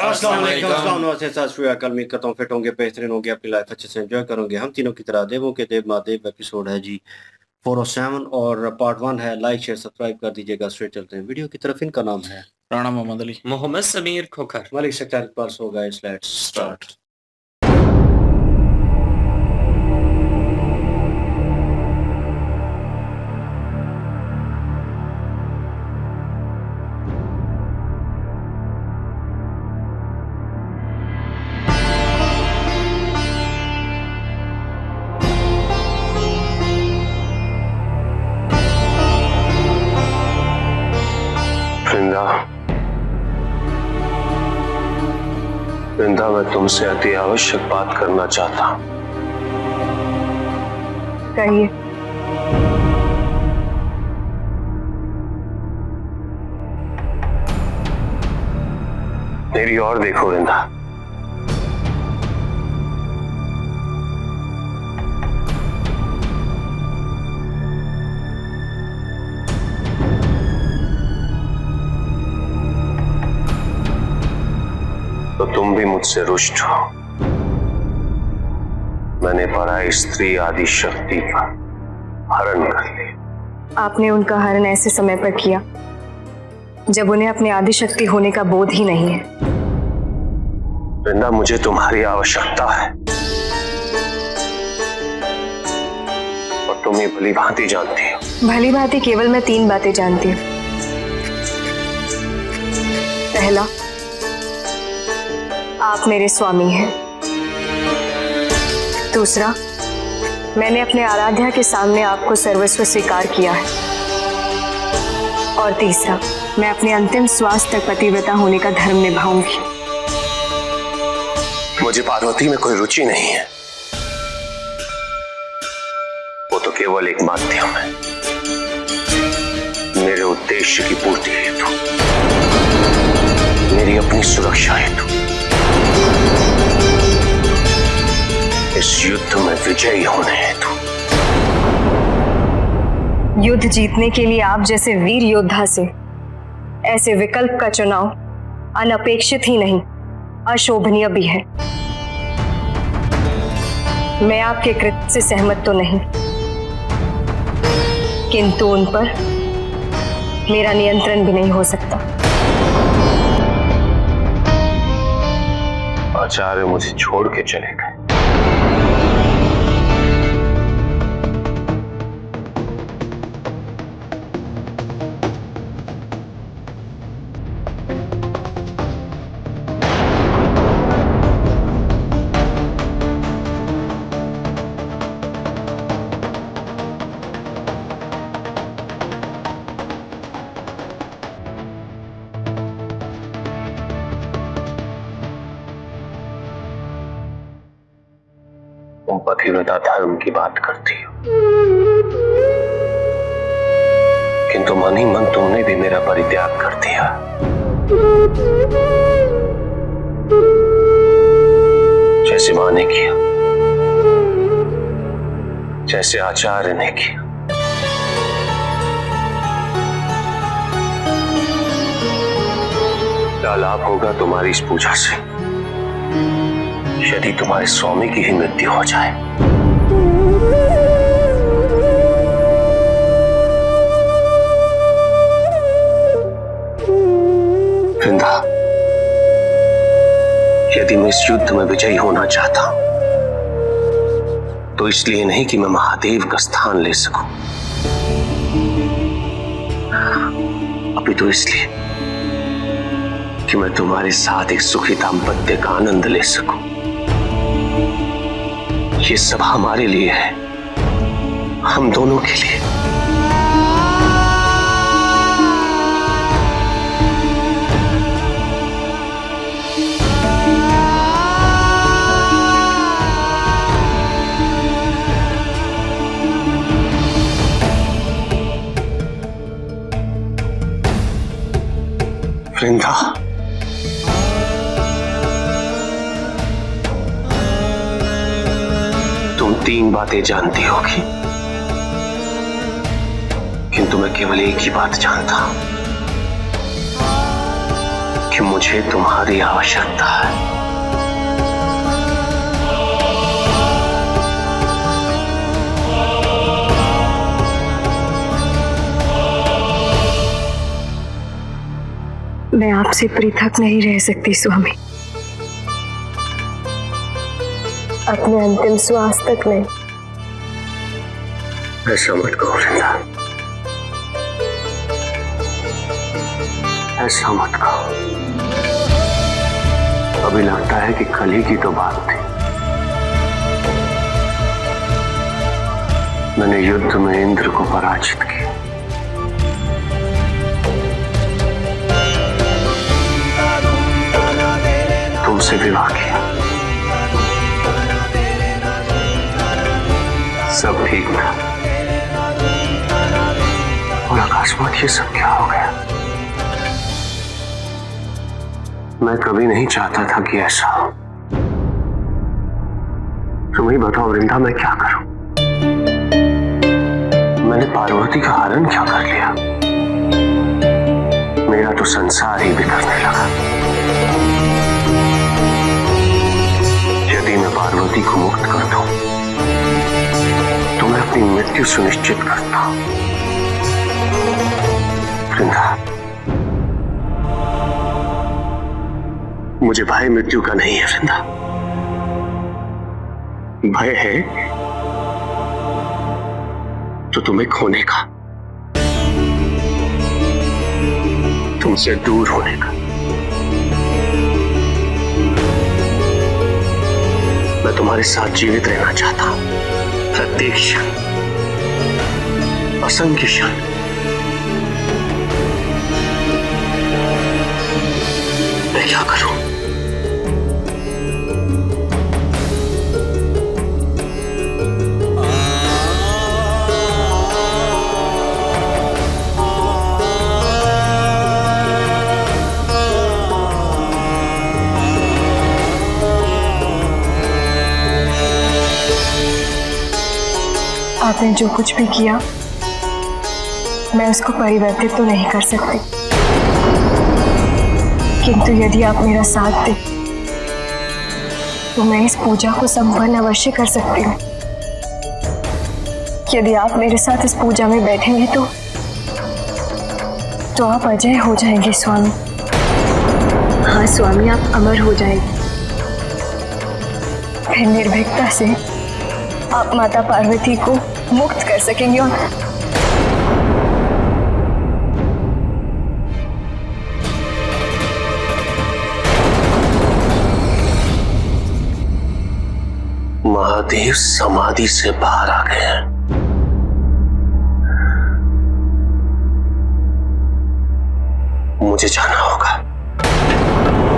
अस्सलाम वालेकुम, सत श्री अकाल। उम्मीद करता हूँ फिट होंगे, बेहतरीन होंगे, अपनी लाइफ अच्छे से एंजॉय करोगे। हम तीनों की तरह देवों के देव महादेव एपिसोड है जी 407 और पार्ट 1 है। लाइक शेयर सब्सक्राइब कर दीजिएगा। स्ट्रेट चलते हैं वीडियो की तरफ। इनका नाम है राणा मोहम्मद अली, मोहम्मद समीर खोखर, मलिक सेक्टर पास होगा। Let's start. वृंदा, मैं तुमसे अति आवश्यक बात करना चाहता हूं। कहिए। मेरी ओर देखो वृंदा। तो तुम भी मुझसे रुष्ट हो। मैंने पराई स्त्री आदि शक्ति का हरण कर लिया। आपने उनका हरण ऐसे समय पर किया जब उन्हें अपनी आदि शक्ति होने का बोध ही नहीं है। वृंदा, मुझे तुम्हारी आवश्यकता है और तुम ये भली भांति जानती हो। भली भांति केवल मैं 3 बातें जानती हूँ। पहला, आप मेरे स्वामी हैं। दूसरा, मैंने अपने आराध्या के सामने आपको सर्वस्व स्वीकार किया है। और तीसरा, मैं अपने अंतिम श्वास तक पतिव्रता होने का धर्म निभाऊंगी। मुझे पार्वती में कोई रुचि नहीं है। वो तो केवल एक माध्यम है मेरे उद्देश्य की पूर्ति हेतु, मेरी अपनी सुरक्षा हेतु, इस युद्ध में विजयी होने हेतु। युद्ध जीतने के लिए आप जैसे वीर योद्धा से ऐसे विकल्प का चुनाव अनपेक्षित ही नहीं, अशोभनीय भी है। मैं आपके कृत्य से सहमत तो नहीं, किंतु उन पर मेरा नियंत्रण भी नहीं हो सकता। आचार्य मुझे छोड़ के चले गए। तुम पतिव्रता धर्म की बात करती हो, किंतु मन ही मन तुमने भी मेरा परित्याग कर दिया। जैसे मां ने किया, जैसे आचार्य ने किया। क्या लाभ होगा तुम्हारी इस पूजा से यदि तुम्हारे स्वामी की ही मृत्यु हो जाए? वृंदा, यदि मैं इस युद्ध में विजयी होना चाहता हूं तो इसलिए नहीं कि मैं महादेव का स्थान ले सकूं, अपितु इसलिए कि मैं तुम्हारे साथ एक सुखी दाम्पत्य का आनंद ले सकूं। ये सब हमारे लिए है, हम दोनों के लिए। वृंदा, तुम 3 बातें जानती होगी, किंतु मैं केवल एक ही बात जानता हूं कि मुझे तुम्हारी आवश्यकता है। मैं आपसे पृथक नहीं रह सकती स्वामी, अपने अंतिम श्वास तक नहीं। ऐसा मत कहो वृंदा, ऐसा मत कहो। अभी लगता है कि कल ही की तो बात थी। मैंने युद्ध में इंद्र को पराजित किया। तुमसे विवाह किया, सब ठीक था। और अकस्मात ये सब क्या हो गया? मैं कभी नहीं चाहता था कि ऐसा हो। तुम ही बताओ वृंदा, मैं क्या करूं? मैंने पार्वती का हरण क्या कर लिया? मेरा तो संसार ही बिखरने लगा। यदि मैं पार्वती को मुक्त कर दूं तो मैं अपनी मृत्यु सुनिश्चित करता हूं। वृंदा, मुझे भय मृत्यु का नहीं है वृंदा। भय है तो तुम्हें खोने का, तुमसे दूर होने का। मैं तुम्हारे साथ जीवित रहना चाहता हूं, प्रत्येक क्षण, असंख्य क्षण। मैं क्या करूं? आपने जो कुछ भी किया मैं उसको परिवर्तित तो नहीं कर सकती, किंतु यदि आप मेरा साथ दें तो मैं इस पूजा को संपन्न अवश्य कर सकती हूँ। यदि आप मेरे साथ इस पूजा में बैठेंगे तो आप अजय हो जाएंगे स्वामी। हाँ स्वामी, आप अमर हो जाएंगे। फिर निर्भीकता से आप माता पार्वती को मुक्त कर सकेंगे। और महादेव समाधि से बाहर आ गए हैं। मुझे जाना होगा।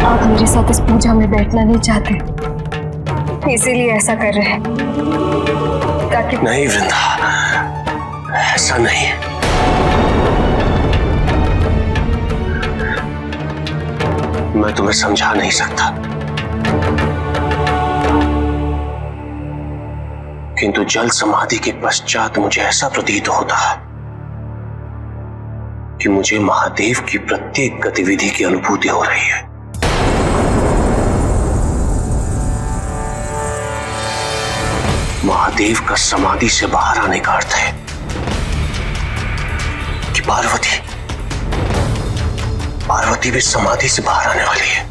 आप मेरे साथ इस पूजा में बैठना नहीं चाहते, इसीलिए ऐसा कर रहे हैं ताकि। नहीं वृंदा, ऐसा नहीं। मैं तुम्हें समझा नहीं सकता, किंतु जल समाधि के पश्चात मुझे ऐसा प्रतीत होता है कि मुझे महादेव की प्रत्येक गतिविधि की अनुभूति हो रही है। महादेव का समाधि से बाहर आने का अर्थ है कि पार्वती भी समाधि से बाहर आने वाली है।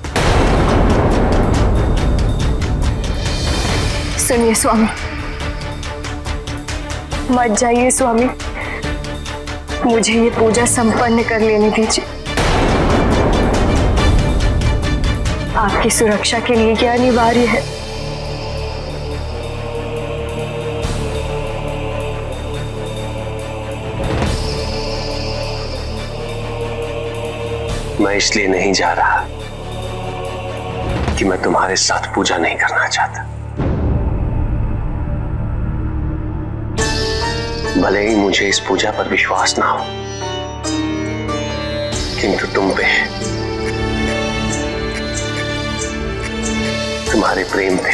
सुनिए स्वामी, मत जाइए स्वामी, मुझे ये पूजा संपन्न कर लेने दीजिए। आपकी सुरक्षा के लिए क्या अनिवार्य है। मैं इसलिए नहीं जा रहा कि मैं तुम्हारे साथ पूजा नहीं करना चाहता। भले ही मुझे इस पूजा पर विश्वास ना हो, किंतु तुम पे, तुम्हारे प्रेम पे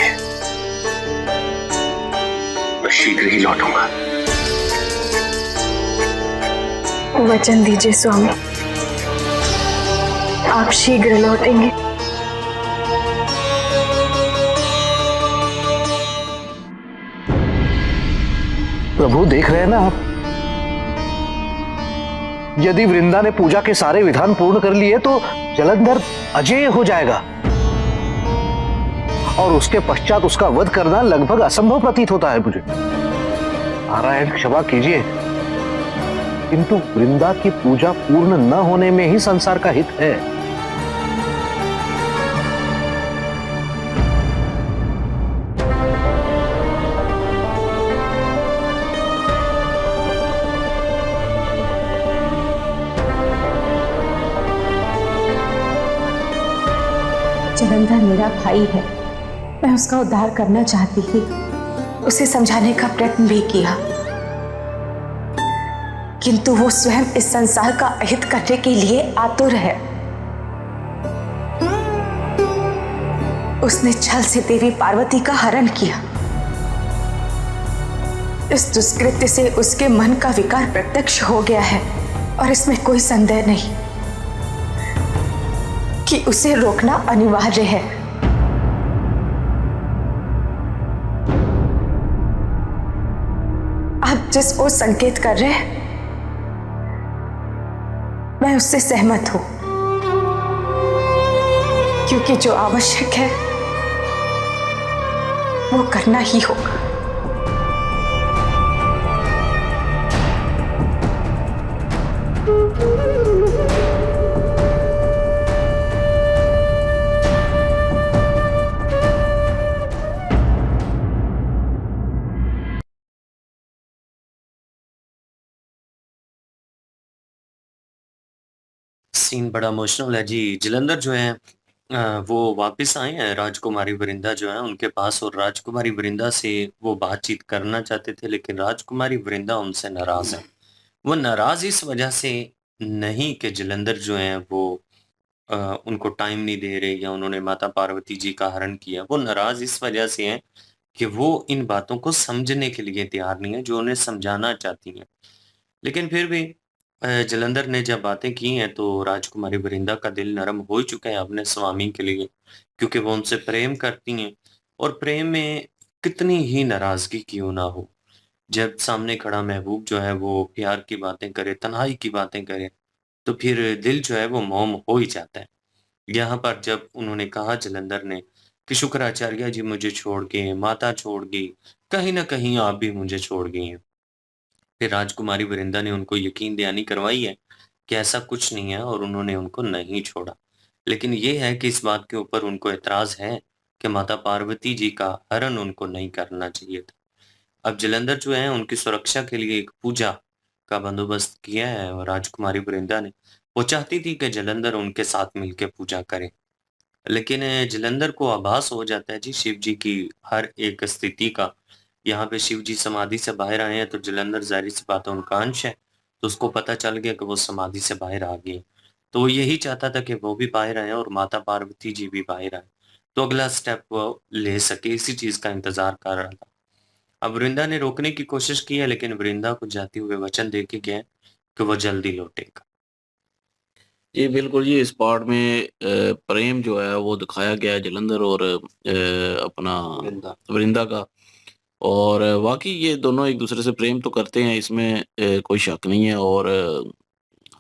मैं शीघ्र ही लौटूंगा। वचन दीजिए स्वामी, आप शीघ्र लौटेंगे। प्रभु देख रहे हैं ना आप, यदि वृंदा ने पूजा के सारे विधान पूर्ण कर लिए तो जलंधर अजेय हो जाएगा और उसके पश्चात उसका वध करना लगभग असंभव प्रतीत होता है मुझे। नारायण क्षमा कीजिए, किंतु वृंदा की पूजा पूर्ण न होने में ही संसार का हित है। जलंधर मेरा भाई है, मैं उसका उद्धार करना चाहती थी, उसे समझाने का प्रयत्न भी किया, किंतु वो स्वयं इस संसार का अहित करने के लिए आतुर है। उसने छल से देवी पार्वती का हरण किया। इस दुष्कृत्य से उसके मन का विकार प्रत्यक्ष हो गया है और इसमें कोई संदेह नहीं कि उसे रोकना अनिवार्य है। आप जिस ओर संकेत कर रहे हैं, मैं उससे सहमत हूं, क्योंकि जो आवश्यक है वो करना ही होगा। सीन बड़ा इमोशनल है जी। जलंधर जो है वो वापस आए हैं राजकुमारी वृंदा जो है उनके पास, और राजकुमारी वृंदा से वो बातचीत करना चाहते थे, लेकिन राजकुमारी वृंदा उनसे नाराज है। वो नाराज इस वजह से नहीं कि जलंधर जो है वो उनको टाइम नहीं दे रहे या उन्होंने माता पार्वती जी का हरण किया। वो नाराज इस वजह से हैं कि वो इन बातों को समझने के लिए तैयार नहीं है जो उन्हें समझाना चाहती हैं। लेकिन फिर भी जलंधर ने जब बातें की हैं तो राजकुमारी वृंदा का दिल नरम हो चुका है अपने स्वामी के लिए, क्योंकि वो उनसे प्रेम करती हैं। और प्रेम में कितनी ही नाराजगी क्यों ना हो, जब सामने खड़ा महबूब जो है वो प्यार की बातें करे, तन्हाई की बातें करे, तो फिर दिल जो है वो मोम हो ही जाता है। यहाँ पर जब उन्होंने कहा जलंधर ने कि शुक्राचार्य जी मुझे छोड़ गए, माता छोड़ गई, कहीं ना कहीं आप भी मुझे छोड़ गई हैं, फिर राजकुमारी वृंदा ने उनको यकीन दहानी करवाई है कि ऐसा कुछ नहीं है और उन्होंने उनको नहीं छोड़ा। लेकिन ये है कि इस बात के ऊपर उनको एतराज है कि माता पार्वती जी का हरण उनको नहीं करना चाहिए था। अब जलंधर जो है उनकी सुरक्षा के लिए एक पूजा का बंदोबस्त किया है, और राजकुमारी वृंदा ने वो चाहती थी कि जलंधर उनके साथ मिलकर पूजा करे। लेकिन जलंधर को आभास हो जाता है जी शिव जी की हर एक स्थिति का। यहाँ पे शिव जी समाधि से बाहर आए हैं तो जलंधर जाहिर सी बात है उनका अंश है, तो उसको पता चल गया कि वो समाधि से बाहर आ गए। तो वो यही चाहता था कि वो भी बाहर आए और माता पार्वती जी भी बाहर आए, तो अगला स्टेप वो ले सके, इसी चीज का इंतजार कर रहा था। अब वृंदा ने रोकने की कोशिश की है, लेकिन वृंदा को जाते हुए वचन दे के गया कि वो जल्दी लौटेगा। जी बिल्कुल जी, इस पार्ट में प्रेम जो है वो दिखाया गया है जलंधर और अपना वृंदा वृंदा का। और वाकई ये दोनों एक दूसरे से प्रेम तो करते हैं, इसमें कोई शक नहीं है। और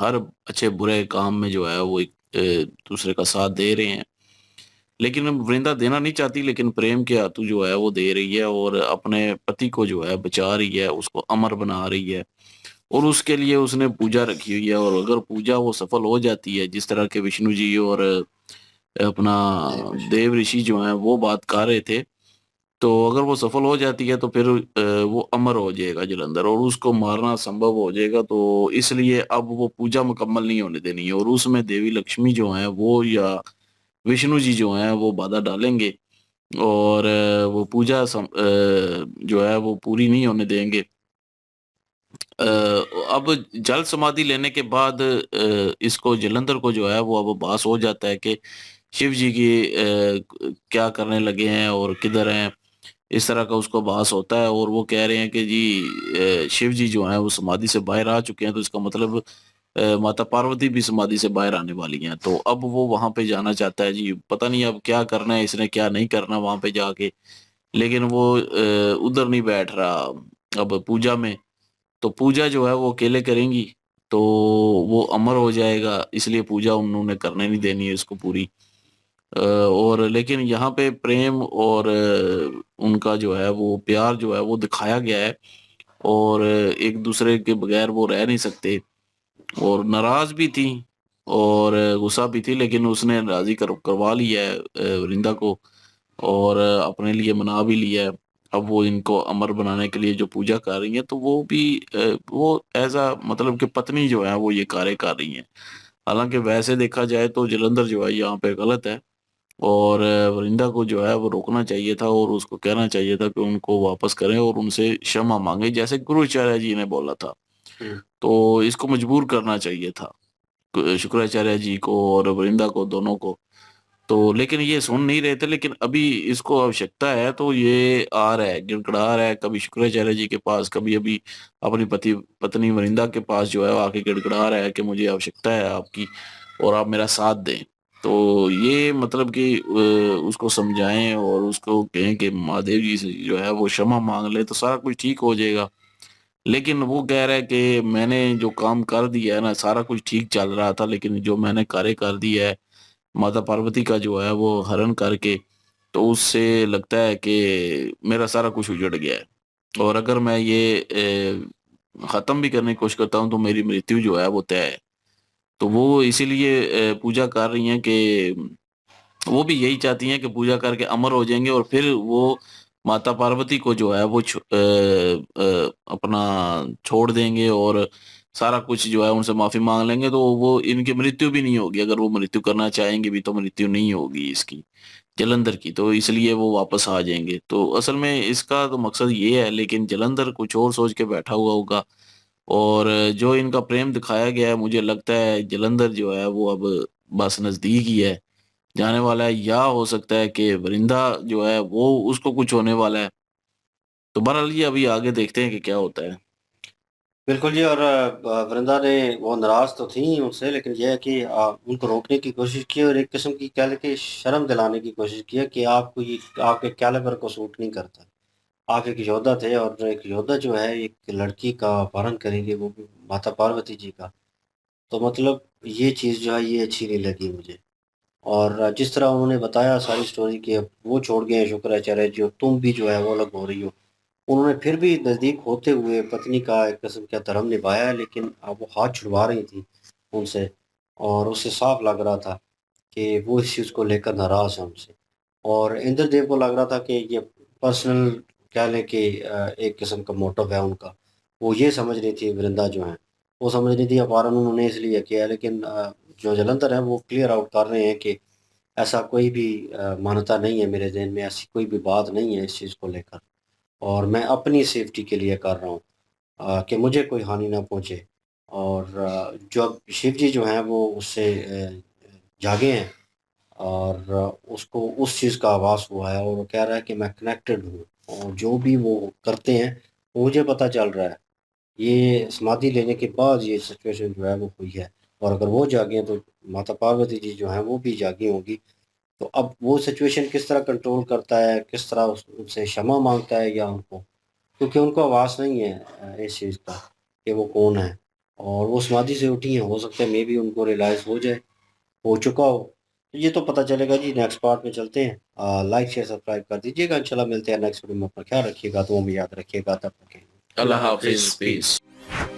हर अच्छे बुरे काम में जो है वो एक दूसरे का साथ दे रहे हैं। लेकिन वृंदा देना नहीं चाहती, लेकिन प्रेम के आतु जो है वो दे रही है और अपने पति को जो है बचा रही है, उसको अमर बना रही है। और उसके लिए उसने पूजा रखी हुई है, और अगर पूजा वो सफल हो जाती है, जिस तरह के विष्णु जी और अपना देव ऋषि जो हैं वो बात कर रहे थे, तो अगर वो सफल हो जाती है तो फिर वो अमर हो जाएगा जलंधर और उसको मारना संभव हो जाएगा। तो इसलिए अब वो पूजा मुकम्मल नहीं होने देनी है, और उसमें देवी लक्ष्मी जो है वो या विष्णु जी जो हैं वो बाधा डालेंगे और वो पूजा जो है वो पूरी नहीं होने देंगे। अब जल समाधि लेने के बाद इसको जलंधर को जो है वो अब आभास हो जाता है कि शिव जी की क्या करने लगे हैं और किधर हैं, इस तरह का उसको आभास होता है। और वो कह रहे हैं कि जी शिव जी जो हैं वो समाधि से बाहर आ चुके हैं, तो इसका मतलब माता पार्वती भी समाधि से बाहर आने वाली हैं, तो अब वो वहां पे जाना चाहता है जी। पता नहीं अब क्या करना है इसने, क्या नहीं करना वहां पे जाके, लेकिन वो उधर नहीं बैठ रहा अब पूजा में। तो पूजा जो है वो अकेले करेंगी तो वो अमर हो जाएगा, इसलिए पूजा उन्होंने करने नहीं देनी है इसको पूरी। और लेकिन यहाँ पे प्रेम और उनका जो है वो प्यार जो है वो दिखाया गया है, और एक दूसरे के बगैर वो रह नहीं सकते। और नाराज भी थी और गुस्सा भी थी, लेकिन उसने राजी करवा लिया है वृंदा को, और अपने लिए मना भी लिया है। अब वो इनको अमर बनाने के लिए जो पूजा कर रही है, तो वो भी वो एज अ मतलब कि पत्नी जो है वो ये कार्य कर रही है। हालांकि वैसे देखा जाए तो जलंधर जो है यहाँ पे गलत है, और वृंदा को जो है वो रोकना चाहिए था और उसको कहना चाहिए था कि उनको वापस करें और उनसे क्षमा मांगे, जैसे गुरुचार्य जी ने बोला था। हम्म। तो इसको मजबूर करना चाहिए था शुक्राचार्य जी को और वृंदा को, दोनों को। तो लेकिन ये सुन नहीं रहे थे, लेकिन अभी इसको आवश्यकता है तो ये आ रहा है, गिड़गिड़ा रहा है, कभी शुक्राचार्य जी के पास, कभी अभी अपनी पत्नी वृंदा के पास जो है वो आके गिड़गिड़ा रहा है कि मुझे आवश्यकता है आपकी और आप मेरा साथ दें। तो ये मतलब कि उसको समझाएं और उसको कहें कि महादेव जी से जो है वो क्षमा मांग ले तो सारा कुछ ठीक हो जाएगा। लेकिन वो कह रहा है कि मैंने जो काम कर दिया है ना, सारा कुछ ठीक चल रहा था, लेकिन जो मैंने कार्य कर दिया है माता पार्वती का जो है वो हरण करके, तो उससे लगता है कि मेरा सारा कुछ उजड़ गया है, और अगर मैं ये खत्म भी करने की कोशिश करता हूँ तो मेरी मृत्यु जो है वो तय है। तो वो इसीलिए पूजा कर रही हैं कि वो भी यही चाहती हैं कि पूजा करके अमर हो जाएंगे और फिर वो माता पार्वती को जो है वो अपना छोड़ देंगे और सारा कुछ जो है उनसे माफी मांग लेंगे, तो वो इनकी मृत्यु भी नहीं होगी। अगर वो मृत्यु करना चाहेंगे भी तो मृत्यु नहीं होगी इसकी, जलंधर की, तो इसलिए वो वापस आ जाएंगे। तो असल में इसका तो मकसद ये है, लेकिन जलंधर कुछ और सोच के बैठा हुआ होगा। और जो इनका प्रेम दिखाया गया है, मुझे लगता है जलंधर जो है वो अब बस नजदीक ही है, जाने वाला है, या हो सकता है कि वृंदा जो है वो उसको कुछ होने वाला है। तो बहरहाल ये अभी आगे देखते हैं कि क्या होता है। बिल्कुल जी। और वृंदा ने वो नाराज तो थी उनसे, लेकिन यह है कि उनको रोकने की कोशिश की और एक किस्म की कह लें कि शर्म दिलाने की कोशिश की है कि आपको ये आपके कैलिबर को सूट नहीं करता। आप एक योद्धा थे और एक योद्धा जो है एक लड़की का अपहरण करेंगे, वो भी माता पार्वती जी का। तो मतलब ये चीज़ जो है ये अच्छी नहीं लगी मुझे। और जिस तरह उन्होंने बताया सारी स्टोरी कि अब वो छोड़ गए हैं शुक्राचार्य जी और तुम भी जो है वो अलग हो रही हो, उन्होंने फिर भी नज़दीक होते हुए पत्नी का एक किस्म का धर्म निभाया है, लेकिन अब वो हाथ छुड़वा रही थी उनसे। और उससे साफ लग रहा था कि वो इस चीज़ को लेकर नाराज़ है उनसे। और इंद्रदेव को लग रहा था कि ये पर्सनल कह लें कि एक किस्म का मोटिव है उनका। वो ये समझ रही थी वृंदा जो है, वो समझ रही थी अपहरण उन्होंने इसलिए किया है, लेकिन जो जलंधर है वो क्लियर आउट कर रहे हैं कि ऐसा कोई भी मान्यता नहीं है मेरे ज़हन में, ऐसी कोई भी बात नहीं है इस चीज़ को लेकर। और मैं अपनी सेफ्टी के लिए कर रहा हूँ कि मुझे कोई हानि ना पहुँचे। और जो शिव जी जो हैं वो उससे जागे हैं और उसको उस चीज़ का आभास हुआ है और वो कह रहा है कि मैं कनेक्टेड हूँ और जो भी वो करते हैं वो मुझे पता चल रहा है। ये समाधि लेने के बाद ये सिचुएशन जो है वो हुई है। और अगर वो जागे हैं तो माता पार्वती जी जो हैं वो भी जागी होंगी। तो अब वो सिचुएशन किस तरह कंट्रोल करता है, किस तरह उनसे क्षमा मांगता है या उनको, क्योंकि उनको आवाज़ नहीं है इस चीज़ का कि वो कौन है। और वो समाधि से उठी हैं, हो सकता है मे बी उनको रियलाइज़ हो जाए, हो चुका हो। तो ये तो पता चलेगा जी। नेक्स्ट पार्ट में चलते हैं। लाइक शेयर सब्सक्राइब कर दीजिएगा। इंशाल्लाह मिलते हैं नेक्स्ट वीडियो में। अपना ख्याल रखिएगा, तो हमें याद रखिएगा। तब तक के लिए अल्लाह अल्लाह हाफिज, हाफिज़, पीस। पीस।